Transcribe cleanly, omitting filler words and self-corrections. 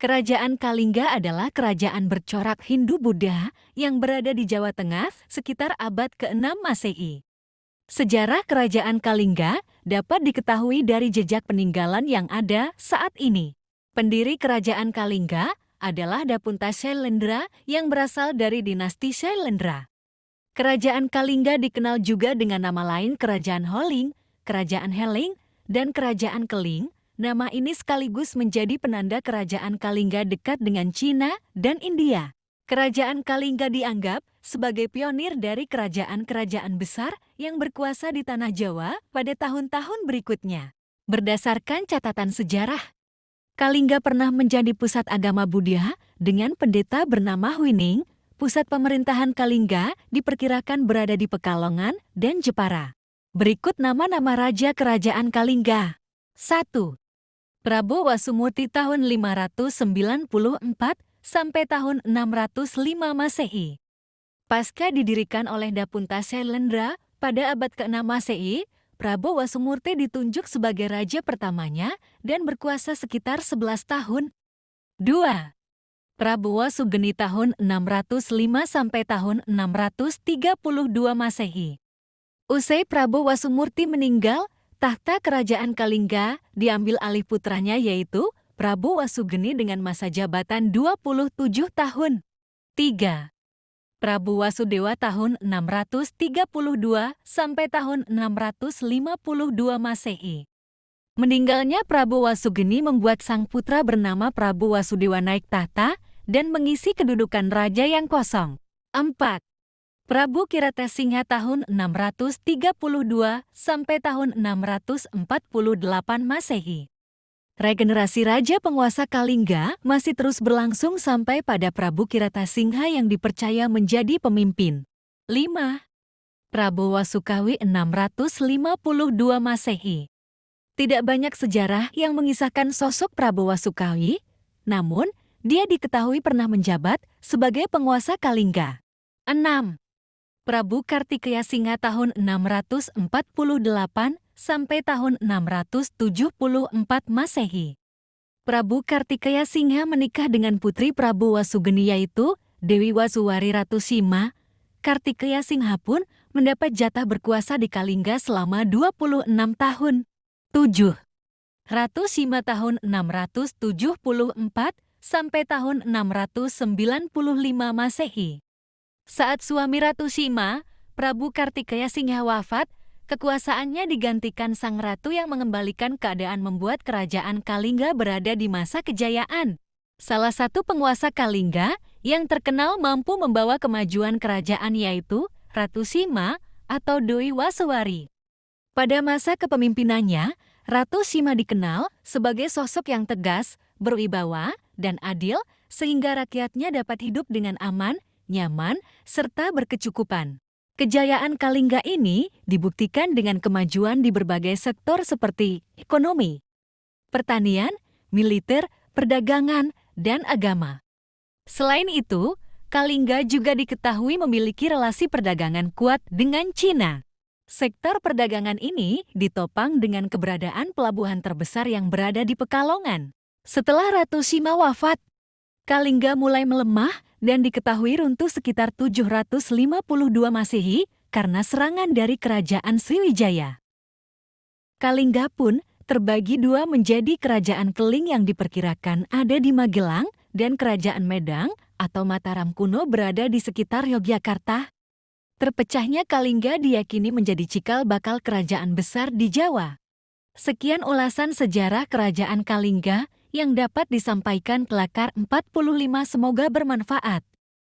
Kerajaan Kalingga adalah kerajaan bercorak Hindu-Buddha yang berada di Jawa Tengah sekitar abad ke-6 Masehi. Sejarah kerajaan Kalingga dapat diketahui dari jejak peninggalan yang ada saat ini. Pendiri kerajaan Kalingga adalah Dapunta Shailendra yang berasal dari dinasti Shailendra. Kerajaan Kalingga dikenal juga dengan nama lain Kerajaan Holing, Kerajaan Heling, dan Kerajaan Keling. Nama ini sekaligus menjadi penanda kerajaan Kalingga dekat dengan Cina dan India. Kerajaan Kalingga dianggap sebagai pionir dari kerajaan-kerajaan besar yang berkuasa di tanah Jawa pada tahun-tahun berikutnya. Berdasarkan catatan sejarah, Kalingga pernah menjadi pusat agama Buddha dengan pendeta bernama Huining. Pusat pemerintahan Kalingga diperkirakan berada di Pekalongan dan Jepara. Berikut nama-nama raja kerajaan Kalingga. 1. Prabu Wasumurti tahun 594 sampai tahun 605 Masehi. Pasca didirikan oleh Dapunta Shailendra pada abad ke-6 Masehi, Prabu Wasumurti ditunjuk sebagai raja pertamanya dan berkuasa sekitar 11 tahun. 2. Prabu Wasugeni tahun 605 sampai tahun 632 Masehi. Usai Prabu Wasumurti meninggal, tahta kerajaan Kalingga diambil alih putranya yaitu Prabu Wasugeni dengan masa jabatan 27 tahun. 3. Prabu Wasudewa tahun 632 sampai tahun 652 Masehi. Meninggalnya Prabu Wasugeni membuat sang putra bernama Prabu Wasudewa naik tahta dan mengisi kedudukan raja yang kosong. 4. Prabu Kiratesingha tahun 632 sampai tahun 648 Masehi. Regenerasi raja penguasa Kalingga masih terus berlangsung sampai pada Prabu Kiratesingha yang dipercaya menjadi pemimpin. 5. Prabu Wasukawi 652 Masehi. Tidak banyak sejarah yang mengisahkan sosok Prabu Wasukawi, namun dia diketahui pernah menjabat sebagai penguasa Kalingga. 6. Prabu Kartikeya Singha tahun 648 sampai tahun 674 Masehi. Prabu Kartikeya Singha menikah dengan putri Prabu Wasugeni yaitu Dewi Wasuwari Ratu Sima. Kartikeya Singha pun mendapat jatah berkuasa di Kalingga selama 26 tahun. 7. Ratu Sima tahun 674 sampai tahun 695 Masehi. Saat suami Ratu Sima, Prabu Kartikeya Singha wafat, kekuasaannya digantikan sang ratu yang mengembalikan keadaan membuat kerajaan Kalingga berada di masa kejayaan. Salah satu penguasa Kalingga yang terkenal mampu membawa kemajuan kerajaan yaitu Ratu Sima atau Dewi Wasuwari. Pada masa kepemimpinannya, Ratu Sima dikenal sebagai sosok yang tegas, berwibawa, dan adil sehingga rakyatnya dapat hidup dengan aman, nyaman, serta berkecukupan. Kejayaan Kalingga ini dibuktikan dengan kemajuan di berbagai sektor seperti ekonomi, pertanian, militer, perdagangan, dan agama. Selain itu, Kalingga juga diketahui memiliki relasi perdagangan kuat dengan Cina. Sektor perdagangan ini ditopang dengan keberadaan pelabuhan terbesar yang berada di Pekalongan. Setelah Ratu Sima wafat, Kalingga mulai melemah dan diketahui runtuh sekitar 752 Masehi karena serangan dari kerajaan Sriwijaya. Kalingga pun terbagi dua menjadi Kerajaan Keling yang diperkirakan ada di Magelang dan Kerajaan Medang atau Mataram kuno berada di sekitar Yogyakarta. Terpecahnya Kalingga diyakini menjadi cikal bakal kerajaan besar di Jawa. Sekian ulasan sejarah kerajaan Kalingga yang dapat disampaikan Kelakar 45, semoga bermanfaat.